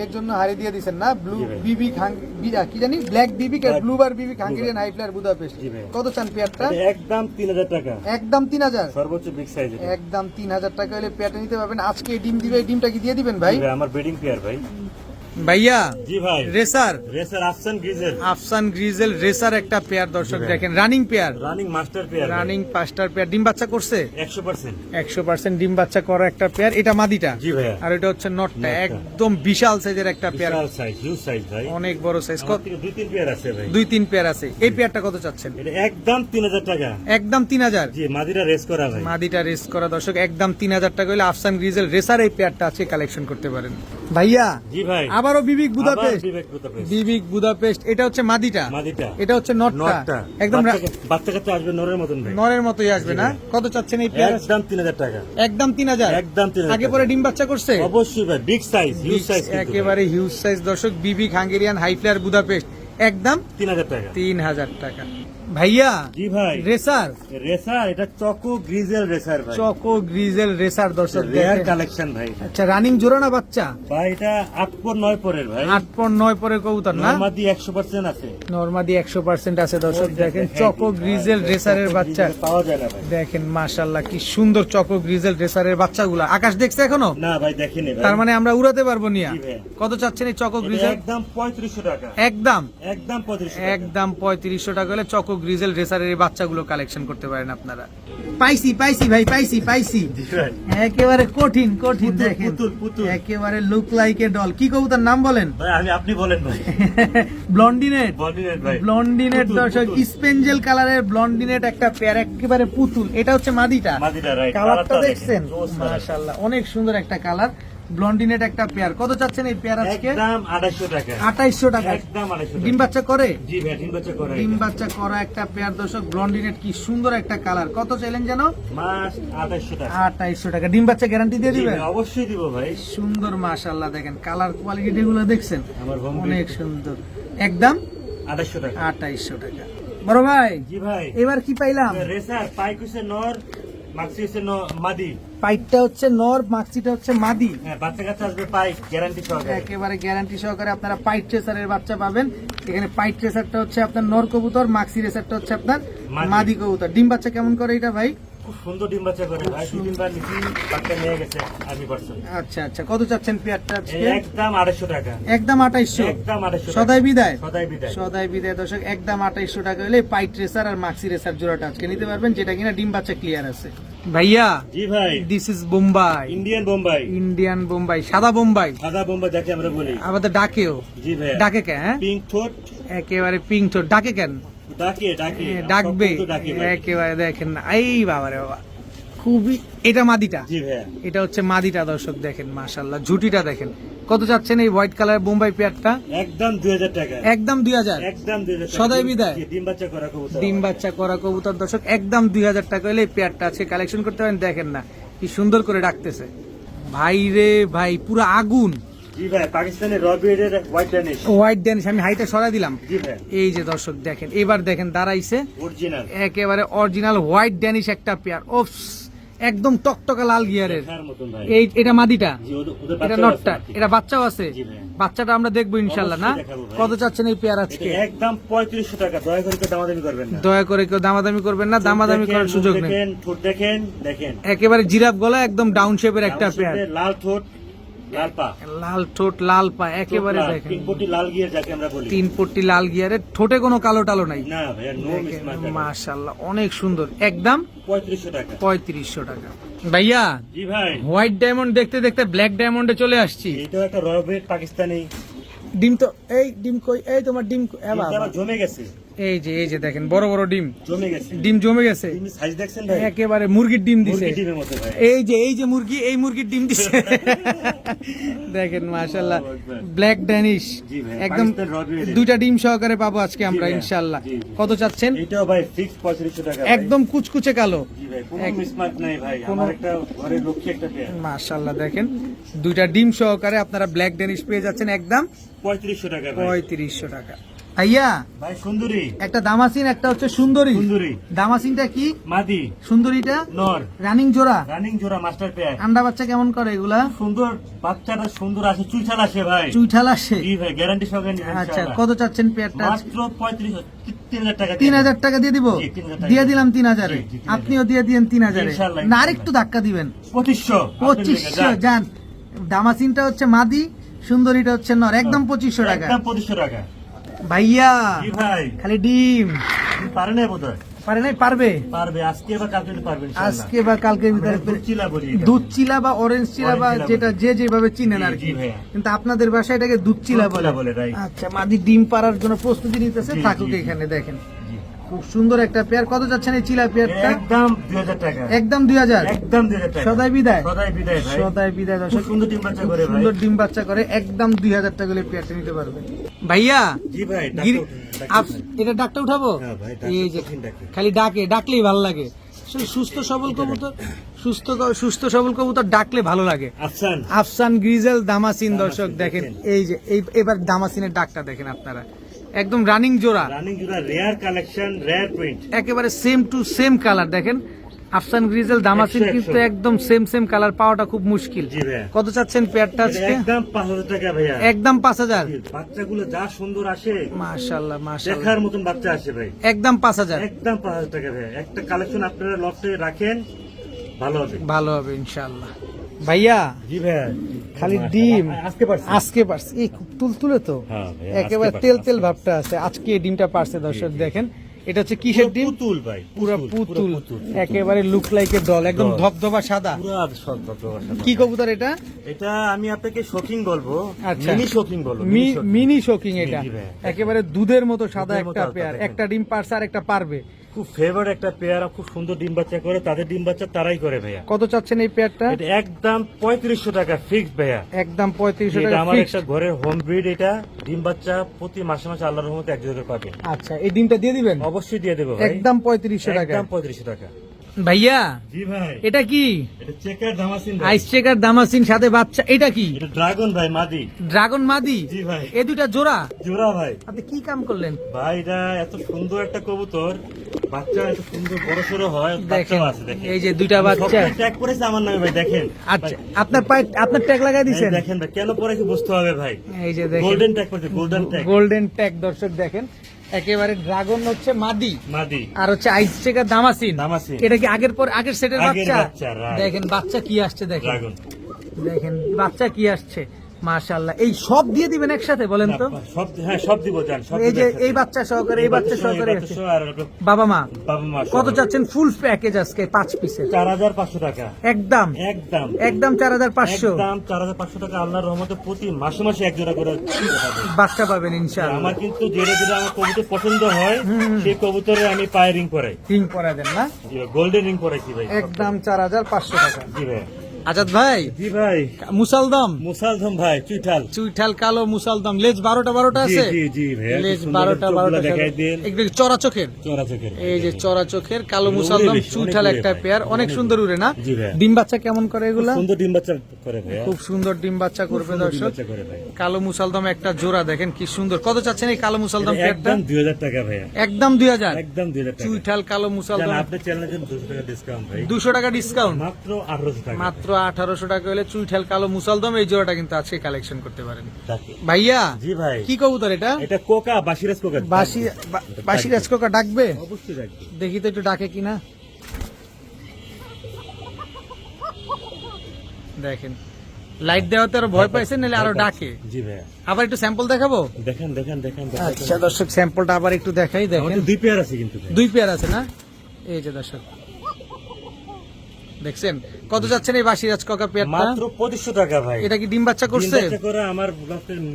এর জন্য হারি দিয়ে দিচ্ছেন না ব্লু বিবি কি জানি ব্ল্যাক বিবি ব্লুবার বিবি হাঙ্গেরিয়ান হাই ফ্লায়ার বুদাপেস্ট কত চান পেয়ারটা? একদম 3000 টাকা। একদম 3000 সর্বোচ্চ বিগ সাইজ। একদম 3000 টাকা হলে পেয়ারটা নিতে পারবেন। আজকে ডিম দিবে, এই ডিমটা কি দিয়ে দিবেন ভাই? আমার ব্রিডিং পেয়ার ভাই। ভাইয়া জি ভাই, রেসার আফসান গ্রিজেল। আফসান গ্রিজেল রেসার একটা পেয়ার দর্শক দেখেন, running pair, running master pair, running master pair. ডিম বাচ্চা করছে 100%। 100% ডিম বাচ্চা করা একটা পেয়ার। এটা মাদিটা। জি ভাইয়া। আর এটা হচ্ছে নটটা, একদম বিশাল সাইজের একটা পেয়ার, বিশাল সাইজ, হিউজ সাইজ ভাই, অনেক বড় সাইজ। কত? 2-3 পেয়ার আছে ভাই। 2-3 পেয়ার আছে। এই পেয়ারটা কত চাচ্ছেন? এটা একদম 3000 টাকা। একদম 3000। জি, মাদিরা রেস করা ভাই, মাদিটা রেস করা দর্শক, একদম 3000 টাকা হলে আফসান গ্রিজেল রেসার এই পেয়ারটা আজকে কালেকশন করতে পারেন ভাইয়া। জি ভাই, আবারও বিবিক বুদাপেস্ট। বুদাপেস্ট। বিবিক বুদাপেস্ট, এটা হচ্ছে মাদিটা, এটা হচ্ছে নটটা। একদম বাচ্চা কাচ্চা আসবে নরের মতন ভাই, নরের মতোই আসবে না? কত চাচ্ছেন এই পেয়ার? একদম 3000 টাকা। একদম 3000। একদম 3000। আগে পরে ডিম বাচ্চা করছে? অবশ্যই ভাই, বিগ সাইজ, হিউজ সাইজ, একেবারে হিউজ সাইজ দর্শক। বিবিক হাঙ্গেরিয়ান হাই ফ্লায়ার বুদাপেস্ট, একদম 3000 টাকা। 3000 টাকা ভাইয়া। জি ভাই, রেসার, এটা চকো গ্রিজেল রেসার ভাই, চকো গ্রিজেল রেসার দর্শক রেয়ার কালেকশন ভাই। আচ্ছা, রানিং জোড়া না বাচ্চা? ভাই এটা 8/9 পরের ভাই, 8/9 পরে কবুতর না? নরমাদি 100% আছে, নরমাদি 100% আছে দর্শক দেখেন। চকো গ্রিজেল রেসারের বাচ্চা পাওয়া যায় না ভাই, দেখেন মাশাআল্লাহ কি সুন্দর চকো গ্রিজেল রেসারের বাচ্চাগুলো। আকাশ দেখছে এখনো? না ভাই দেখিনি ভাই। তার মানে আমরা উড়াতে পারবো নিয়া। জি ভাই। কত চাচ্ছেন এই চকো গ্রিজেল? একদম 3500 টাকা। একদম 3500 টাকা। একদম 3500 টাকা হলে চকো গ্রিজেল রেসারের এই বাচ্চাগুলো কালেকশন করতে পারেন আপনারা। পাইছি ভাই, পাইছি। জি ভাই, একেবারে কঠিন দেখেন, পুতুল। একেবারে লুক লাইক এ ডল। কি কবুতর নাম বলেন? ভাই আপনি বলেন ভাই। ব্লন্ডিনেট ভাই, ব্লন্ডিনেট দর্শক, স্পেঞ্জেল কালারের ব্লন্ডিনেট একটা পেয়ার, একেবারে পুতুল। এটা হচ্ছে মাদিটা, রাইট। কালারটা দেখছেন মাশাআল্লাহ, অনেক সুন্দর একটা কালার। ব্লন্ডিনেট একটা পেয়ার। কত চাচ্ছেন এই পেয়ার আজকে? একদম 2800 টাকা। 2800 টাকা। একদম 2800 ডিম বাচ্চা করে? জি ভাই, ডিম বাচ্চা করে। ডিম বাচ্চা করা একটা পেয়ার দর্শক, ব্লন্ডিনেট, কি সুন্দর একটা কালার। কত চাইলেন জানো? মাস 2800 টাকা। 2800 টাকা। ডিম বাচ্চা গ্যারান্টি দিয়ে জি দিবেন? ভাই, অবশ্যই দিব ভাই। সুন্দর মাশাআল্লাহ দেখেন, কালার কোয়ালিটি গুলো দেখছেন, আমার হোম অনেক সুন্দর। একদম 2800 টাকা। 2800 টাকা। বড় ভাই, জি ভাই, এবার কি পাইলাম? রেসার পাইক হচ্ছে নর, মাক্সি হচ্ছে মাদি। পাইটটা হচ্ছে নর, মাক্সিটা হচ্ছে মাদি। হ্যাঁ, বাচ্চা কাচ্চা আসবে পাইক গ্যারান্টি সহকারে। একেবারে গ্যারান্টি সহকারে আপনারা পাইট ট্রেসারের বাচ্চা পাবেন। এখানে পাইট ট্রেসারটা হচ্ছে আপনার নর কবুতর, মাক্সি রেসারটা হচ্ছে আপনার মাদি কবুতর। ডিম বাচ্চা কেমন করে এটা ভাই? খুব সুন্দর ডিম বাচ্চা করে ভাই, 2-3 বার নিচে বাচ্চা নিয়ে গেছে আর্মি পার্সন। আচ্ছা, কত চাচ্ছেন পেয়ারটা আজকে? একদম 2800 টাকা। একদম 2800। একদম 2800 সদাই বিদায়। সদাই বিদায় দর্শক, একদম 2800 টাকা হলে পাইট রেসার আর মাক্সি রেসার জোড়াটা আজকে নিতে পারবেন, যেটা কিনা ডিম বাচ্চা ক্লিয়ার আছে। ভাইয়া, জি ভাই, this is Bombay, Indian Bombay, সাদা বোম্বাই যাকে আমরা বলি, আমাদের ডাকেও। জি ভাই, ডাকে কেন? পিঙ্ক ঠোঁট, একেবারে পিঙ্ক ঠোঁট। ডাকে কেন? ডাকবে একেবারে দেখেন না। এই বাবারে বাবা, খুবই। এটা মাদিটা? জি ভাই, এটা হচ্ছে মাদিটা দর্শক দেখেন মাশাআল্লাহ, ঝুটিটা দেখেন। কত চাচ্ছেন এই হোয়াইট কালার বোম্বাই পেয়ারটা? একদম 2000 টাকা। একদম 2000। একদম 2000 টাকা। সদাই বিদায়। ডিম বাচ্চা করা কবুতর, ডিম বাচ্চা করা কবুতর দর্শক, একদম 2000 টাকা হলে এই পেয়ারটা আছে কালেকশন করতে পারেন। দেখেন না কি সুন্দর করে ডাকতেছে ভাই রে ভাই, পুরো আগুন। জি ভাই, পাকিস্তানের রবিএর হোয়াইট ড্যানিশ। আমি হাইটা সরাই দিলাম। জি ভাই, এই যে দর্শক দেখেন, এবার দেখেন দাঁড়াইছে অরিজিনাল, একেবারে অরিজিনাল হোয়াইট ড্যানিশ একটা পেয়ার। ওফ, একদম টকটকা লাল গিয়ারের। এই এটা মাদিটা, এটা নটটা, এটা বাচ্চাও আছে। বাচ্চাটা আমরা দেখবো ইনশাল্লাহ না? কত চাচ্ছেন এই পেয়ার আজকে? একদম 3500 টাকা। দয়া করে কেউ দামাদামি করবেন না, দয়া করে কেউ দামাদামি করবেন না, দামাদামি করার সুযোগ নেই। দেখেন একেবারে জিরাফ গলা, একদম ডাউন শেপের একটা পেয়ার, লাল ঠোঁট, লাল পা, লাল ঠোঁট, লাল পা, একেবারে দেখেন 3 পট্টি লাল গিয়ার যাকে আমরা বলি, 3 পট্টি লাল গিয়ারের, ঠোঁটে কোনো কালো টালো নাই। না ভাই, নো মিসমার্ক। মাশাআল্লাহ, অনেক সুন্দর। একদম 3500 টাকা। 3500 টাকা। ভাইয়া, জি ভাই, হোয়াইট ডায়মন্ড দেখতে দেখতে ব্ল্যাক ডায়মন্ডে চলে আসছি। এটা একটা রয়্যাল পাকিস্তানি ডিম তো, এই ডিম কই? এই তোমার ডিম জমে গেছে। এই যে দেখেন, বড় বড় ডিম জমে গেছে, ডিম জমে গেছে। ডিম সাইজ দেখছেন ভাই, একেবারে মুরগির ডিম দিছে। মুরগি ডিমের মতো ভাই। এই যে মুরগি, এই মুরগির ডিম দিছে। দেখেন মাশাআল্লাহ, ব্ল্যাক ড্যানিশ, জি ভাই, একদম পাকিস্তান রবিএর। দুইটা ডিম সহকারে পাবো আজকে আমরা জি ভাই, ইনশাআল্লাহ। জি। কত চাচ্ছেন? এটাও ভাই ফিক্স 3500 টাকা। একদম কুচকুচে কালো। জি ভাই, কোনো মিসমার্ক নাই ভাই, আমার একটা ঘরের লক্ষ্মী একটা পেয়ার। মাশাআল্লাহ দেখেন, দুইটা ডিম সহকারে আপনারা ব্ল্যাক ড্যানিশ পেয়ে যাচ্ছেন একদম 3500 টাকা ভাই। 3500 টাকা। ভাইয়া ভাই সুন্দরী একটা দামাসিন, একটা হচ্ছে সুন্দরী। সুন্দরী দামাসিনটা কি, মাদি, সুন্দরীটা নর, রানিং জোড়া। রানিং জোড়া মাস্টার পেয়ার। আন্ডা বাচ্চা কেমন করে এগুলা? সুন্দর বাচ্চাটা সুন্দর আসে, চুইঠাল আসে ভাই। চুইঠাল আসে। জি ভাই, গ্যারান্টি সহকারে নিবেন আচ্ছা, ইনশাআল্লাহ। কত চাচ্ছেন পেয়ারটা? মাত্র ৩৫,০০০ টাকা। ৩,০০০ টাকা দিয়ে দিব। জি, ৩,০০০ দিয়ে দিলাম ৩,০০০। জি, জি, ৩,০০০ আপনিও দিয়ে দিয়েন ৩,০০০। ইনশাআল্লাহ, না আরেকটু ধাক্কা দিবেন। ২৫০০ যান। দামাসিনটা হচ্ছে মাদি, সুন্দরীটা হচ্ছে নর, একদম ২৫০০ টাকা। একদম ২৫০০ টাকা। ভাইয়া জি ভাই, খালি ডিম পারে না বোধহয়? পারে নাই? পারবে পারবে, আজকে বা কালকে পারবে ইনশাআল্লাহ। আজকে বা কালকের ভিতরে। আমরা দুধ চিলা বলি এটা। দুধ চিলা বা অরেঞ্জ চিলা বা অরেঞ্জ চিলা যেটা বলি। যে যেভাবে চিনেন জি, আর কি, জি ভাইয়া। কিন্তু আপনাদের বাসায় এটাকে দুধ চিলা দুধ চিলা বলে। বলে, right। আচ্ছা, মাদি ডিম পাড়ার জন্য প্রস্তুতি নিতেছে, জি, থাকুক জি, এখানে। দেখেন জি। খুব সুন্দর একটা পেয়ার। কত যাচ্ছেন এই চিলা পেয়ারটা? একদম ২০০০ টাকা। একদম ২০০০। একদম ২০০০ টাকা। সদাই বিদায়। সদাই বিদায় ভাই। সদাই বিদায় খুব দর্শক। সুন্দর ডিম বাচ্চা করে ভাই। সুন্দর ডিম বাচ্চা করে, একদম ২০০০ টাকা হলে পেয়ারটা নিতে পারবেন। ভাইয়া জি ভাই, গিরি- এটা ডাকটা উঠাবো। হ্যাঁ ভাই, এই যে কঠিন ডাকে। খালি ডাকে, ডাকলেই ভালো লাগে। সুস্থ সবল কবুতর, সুস্থ সবল কবুতর ডাকলে ভালো লাগে। আফসান, আফসান গ্রিজেল দামাসিন। দর্শক দামাসিন, দেখেন, দেখেন। এই যে এবার দামাসিনের ডাকটা দেখেন আপনারা, একদম রানিং জোড়া, রানিং জোড়া, রেয়ার কালেকশন, রেয়ার প্রিন্ট। একেবারে সেম টু সেম কালার। দেখেন আফসান গ্রিজেল দামাসিন ১০০, কিন্তু একদম সেম কালার পাওয়াটা খুব মুশকিল। জি ভাইয়া। কত চাচ্ছেন পেয়ারটা এটা আজকে? একদম ৫০০০ টাকা ভাইয়া। একদম ৫০০০। বাচ্চাগুলো যা সুন্দর আসে, মাশাআল্লাহ মাশাআল্লাহ, দেখার মতন বাচ্চা আসে ভাই। একদম ৫০০০। একদম ৫০০০ টাকা ভাইয়া। একটা কালেকশন আপনারা লটে রাখেন, ভালো হবে। ভালো হবে ইনশাআল্লাহ। ভাইয়া জি ভাইয়া। খালি ডিম আজকে পারছি। আজকে পারছে, এই খুব তুলতুলে তো, হ্যাঁ ভাই, একেবারে আজকে তেল পারছে, তেল ভাবটা আছে। আজকে এই ডিমটা পারছে দর্শক দেখেন। এটা হচ্ছে কিসের ডিম? পুতুল ভাই, পুরো পুতুল, একেবারে লুক লাইক এ ডল, একদম ডল। ধবধবা সাদা। পুরো সব। কি কবুতর এটা? এটা আমি আপনাকে শোকিং বলবো, আচ্ছা। মিনি শোকিং বলবো, মিনি শোকিং। মিনি শোকিং এটা, জি ভাই। একেবারে দুধের মতো সাদা দুধের মতো একটা আলতা পেয়ার। দেখেন। একটা ডিম পারছে আর একটা পারবে। খুব ফেভার একটা পেয়ার, খুব সুন্দর ডিম বাচ্চা করে, তাদের ডিম বাচ্চা তারাই করে ভাইয়া। কত চাচ্ছেন এই পেয়ারটা? এটা একদম ৩৫০০ টাকা ফিক্সড ভাইয়া। একদম ৩৫০০ এটা টাকা আমার ফিক্সড। একটা ঘরের হোম ব্রিড। এটা ডিম বাচ্চা প্রতি মাসে মাসে আল্লাহর রহমতে এক জায়গায় পাবেন। আচ্ছা, এই ডিমটা দিয়ে দিবেন? অবশ্যই দিয়ে দেবো ভাই। একদম ৩৫০০ টাকা। একদম ৩৫০০ টাকা। ভাইয়া জি ভাই, এটা কি? এটা চেকার দামাসিন ভাই। আইস চেকার দামাসিন সাথে বাচ্চা, এটা কি? এটা ড্রাগন ভাই, মাদি। ড্রাগন মাদি? জি ভাই। এই দুইটা জোড়া? জোড়া ভাই। আপনি কি কাম করলেন? ভাই এটা এত সুন্দর একটা কবুতর, বাচ্চা এত সুন্দর বড় সড়ো হয়, দেখেন, বাচ্চাও আছে দেখেন। এই যে দুইটা বাচ্চা। ট্যাগ করেছে আমার নামে ভাই, দেখেন। আচ্ছা, আপনার পায়ে আপনার ট্যাগ লাগাই দিছেন? দেখেন ভাই, কেন পরে কি বুঝতে হবে ভাই। এই যে দেখেন, গোল্ডেন ট্যাগ করেছে, গোল্ডেন ট্যাগ। গোল্ডেন ট্যাগ দর্শক দেখেন। একেবারে ড্রাগন হচ্ছে মাদি, মাদি। আর হচ্ছে আইস চেকার দামাসিন। দামাসিন। এটা কি আগের সেটের আগের বাচ্চা? বাচ্চা, right। দেখেন বাচ্চা কি আসছে, দেখেন ড্রাগন। দেখেন বাচ্চা কি আসছে। মাশাআল্লাহ। এই সব দিয়ে দিবেন একসাথে, বলেন তো? সব, হ্যাঁ সব দিব জান, সব এই দিব যে একসাথে। এই বাচ্চা সহকারে, এই বাচ্চা সহকারে এই বাচ্চা সহ আর বাবা মা। বাবা মা সহ। কত চাচ্ছেন ফুল প্যাকেজ আজকে 5 পিসের? ৪৫০০ টাকা। একদম একদম একদম ৪৫০০। একদম ৪৫০০ টাকা। আল্লাহর রহমতে প্রতি মাসে মাসে এক জোড়া করে পাবেন। বাচ্চা পাবেন ইনশাআল্লাহ। আমার কিন্তু যেটা যেটা আমার কবুতর পছন্দ হয়, সেই কবুতরে আমি পায়ে রিং করাই। রিং পরা দেন না? গোল্ডেন রিং করাইছি ভাই। একদম ৪৫০০ টাকা। জি ভাই। আজাদ ভাই, জি ভাই। মুসালদম মুসালধম ভাই, চুইঠাল। চুইঠাল কালো মুসালদম, লেজ ১২টা জি আছে? জি জি ভাই, লেজ সুন্দর ১২টা চোখগুলো দেখাই দিন। একটু চড়া চোখের। চোরা চোখের। এই যে চড়া চোখের কালো উড়ে মুসালদম, বেশি, চুইঠাল অনেক একটা উড়ে পেয়ার, ভাই, অনেক অনেক সুন্দর উড়ে না? জি ভাই। ডিম বাচ্চা কেমন করে এগুলা? সুন্দর ডিম বাচ্চা করে ভাই। খুব সুন্দর ডিম বাচ্চা করবে সুন্দর ডিম দর্শক। বাচ্চা করে ভাই। কালো মুসালদম একটা জোড়া দেখেন কি সুন্দর। কত চাচ্ছেন এই কালো মুসালদম পেয়ারটা? একদম ২০০০ টাকা ভাই। একদম ২০০০। একদম ২০০০ টাকা। চুইঠাল কালো মুসালদম, জান, আপনার চ্যানেলের জন্য ২০০ টাকা ডিসকাউন্ট ভাই। ২০০ টাকা ডিসকাউন্ট। মাত্র ১৮০০ টাকা। মাত্র ১৮০০ টাকা হলে চুইঠাল কালো মুসালদম এই জোড়াটা কিন্তু আজকে কালেকশন করতে পারেন। তাকে। ভাইয়া জি ভাই। কি কবুতর এটা? এটা কোকা, বাসিরাজ কোকা। বাসি রাজকোকা ডাকবে? অবশ্যই রাখবে। দেখি তো একটু ডাকে কিনা। দেখেন লাইট দেওয়াতে আরো ভয় পাইছেন, নাহলে আরো ডাকে। জি ভাই। আবার একটু স্যাম্পল দেখাবো? দেখেন দেখেন দেখেন। আচ্ছা দর্শক, স্যাম্পলটা আবার একটু দেখাই। দেখেন আমাদের ২ পেয়ার আছে কিন্তু ভাই। 2 পেয়ার আছে না? এই যে দর্শক দেখছেন। কত যাচ্ছেন এই বাসি রাজকোকা পেয়ারটা? মাত্র ২৫০০ টাকা ভাই। এটা কি ডিম বাচ্চা ডিম করছে? বাচ্চা করে আমার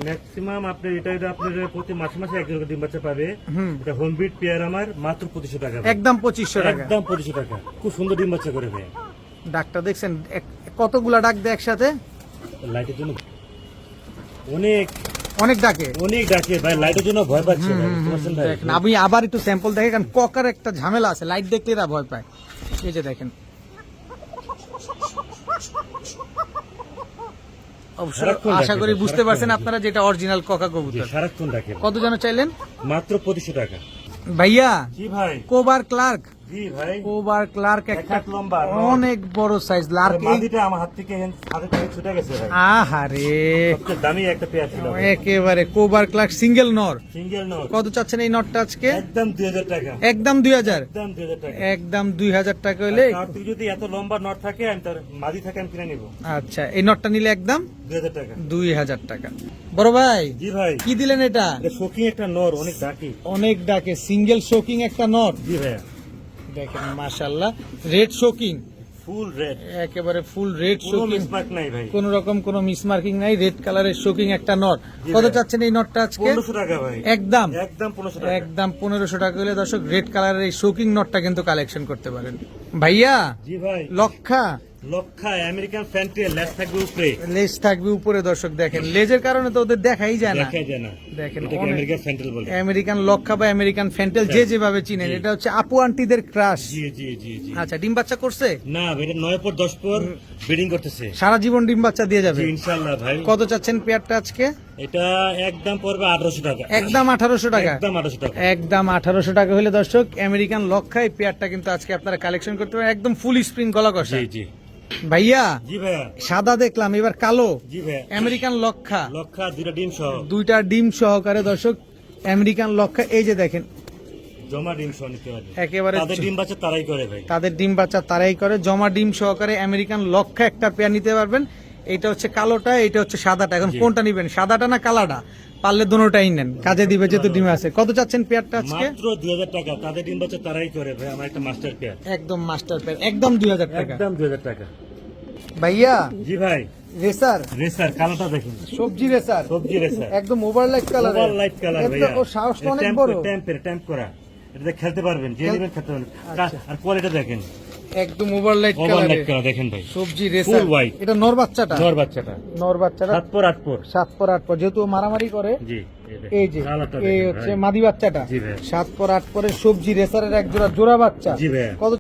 ম্যাক্সিমাম আপনি এটা আপনার প্রতি মাসে মাসে এক জোড়া ডিম বাচ্চা পাবে। এটা হোম ব্রিড পেয়ার আমার, মাত্র ২৫০০ টাকা ভাই। একদম ২৫০০ টাকা। একদম ২৫০০ টাকা। খুব সুন্দর ডিম বাচ্চা করে ভাই। ডাকটা দেখছেন কতগুলা ডাক দেয় একসাথে? লাইটের জন্য অনেক অনেক ডাকে। অনেক ডাকে ভাই, লাইটের জন্য ভয় পাচ্ছে ভাই, বুঝতে পারছেন ভাই? দেখেন আমি আবার একটু স্যাম্পল দেখে, কারণ ককার একটা ঝামেলা আছে, লাইট দেখলে এরা ভয় পায়। এই যে দেখেন অবশ্য সারাক্ষণ আশা ডাকে করি ভাই, বুঝতে সারাক্ষণ পারছেন ডাকে। আপনারা যেটা অরিজিনাল কোকা জি, কবুতর। সারাক্ষণ ডাকে। কত যেন চাইলেন? মাত্র 2500 টাকা। ভাইয়া জি ভাই। কোবার ক্লার্ক, জি ভাই। কোবার ক্লার্ক এক একটা হাত লম্বা, অনেক বড় সাইজ লার্ক। মাদিটা আমার হাত থেকে হাতে থেকে ছুটে গেছে ভাই। আহারে সবচেয়ে দামি একটা পেয়ার ছিল ভাই। একেবারে কোবার ক্লার্ক সিঙ্গেল নর। Single note. কত চাচ্ছেন এই নটটা আজকে? একদম 2000 টাকা। একদম 2000। একদম 2000 টাকা। একদম 2000 টাকা হলে তার থেকে যদি এত লম্বা নট থাকে আমি তার মাদি থাকে আমি কিনে নিব। আচ্ছা, এই নটটা নিলে একদম 2000 টাকা। 2000 টাকা। বড় ভাই জি ভাই। কি দিলেন এটা? এটা শৌখিন একটা নর, অনেক ডাকি। অনেক ডাকে, সিঙ্গেল শোকিং একটা নট। জি ভাই। দেখেন মাশাআল্লাহ, রেড শোকিং, ফুল রেড। একেবারে ফুল রেড কোনো শোকিং, মিসমার্ক নাই ভাই। কোন রকম কোন মিসমার্কিং নাই, রেড কালারের শোকিং একটা নট। জি কত ভাই। চাচ্ছেন এই নটটা আজকে? 1500 টাকা ভাই। একদম একদম 1500 টাকা। একদম 1500 টাকা হলে দর্শক রেড কালারের এই শোকিং নটটা কিন্তু কালেকশন করতে পারেন। ভাইয়া জি ভাই। লক্ষা লক্ষা আমেরিকান ফ্যান্টেল লেস থাকবে উপরে। লেজ থাকবে উপরে, দর্শক দেখেন লেজের কারণে তো ওদের দেখাই যায় না। দেখা যায় না। দেখেন এটাকে অনেক- আমেরিকান ফ্যান্টেল বলে। আমেরিকান লক্ষা বা আমেরিকান ফ্যান্টেল যে যেভাবে চিনেন, জি। এটা হচ্ছে আপু আন্টিদের ক্রাশ। জি জি জি জি। আচ্ছা, ডিম বাচ্চা করছে? না এটা 9 পর 10 পর ব্রিডিং করতেছে। সারা জীবন ডিম বাচ্চা দিয়ে যাবে। জি ইনশাআল্লাহ ভাই। কত চাচ্ছেন পেয়ারটা আজকে? এটা একদম পড়বে 1800 টাকা। একদম 1800 টাকা। একদম 1800 টাকা। একদম 1800 টাকা হলে দর্শক আমেরিকান লক্ষা এই পেয়ারটা কিন্তু আজকে আপনারা কালেকশন করতে পারেন, একদম ফুল স্প্রিং গলা কষা। জি জি। ভাইয়া জি ভাইয়া। সাদা দেখলাম, এবার কালো। জি ভাইয়া। আমেরিকান লক্ষা, লক্ষা দুইটা ডিম সহ। দুইটা ডিম সহকারে দর্শক আমেরিকান লক্ষা, এই যে দেখেন জমা ডিম সহ নিতে পারবে। একেবারে তাদের ডিম বাচ্চা তারাই করে ভাই। তাদের ডিম বাচ্চা তারাই করে, জমা ডিম সহকারে আমেরিকান লক্ষা একটা পেয়ার নিতে পারবেন। এটা হচ্ছে কালোটা, এটা হচ্ছে সাদাটা। এখন জি। কোনটা নিবেন, সাদাটা না কালাটা? পারলে দুটোটাই নেন, কাজে দিবে যেহেতু ডিম আছে। কত চাচ্ছেন পেয়ারটা আজকে? মাত্র 2000 টাকা। তাদের ডিম বাচ্চা তারাই করে ভাই। আমার একটা মাস্টার পেয়ার। একদম মাস্টার পেয়ার, একদম 2000 টাকা। একদম 2000 টাকা। ভাইয়া জি ভাই। রেসার, রেসার কালোটা দেখুন। সবজি রেসার, সবজি রেসার। একদম ওভারলাইট কালার। ওভার লাইট কালার ভাইয়া। ও সাহসটা অনেক বড়, ট্যাম্প করা। এটাতে খেলতে পারবেন, যে নেবেন খেলতে পারবেন। আচ্ছা। আর কোয়ালিটি দেখেন। একদম ওভারলাইট ওভার কালার লাইট কালার দেখেন ভাই। সবজি রেসার। Full white। এটা নর বাচ্চাটা? নর বাচ্চাটা। নর বাচ্চাটা 7 পর 8 পর। 7 পর 8 পর, যেহেতু ও মারামারি করে। জি। এই যে কালারটা এই দেখেন হচ্ছে ভাই। মাদি বাচ্চাটা। জি ভাই। 7 পর 8 পরে সবজি রেসারের এক জোড়া জোড়া বাচ্চা। জি ভাই। কত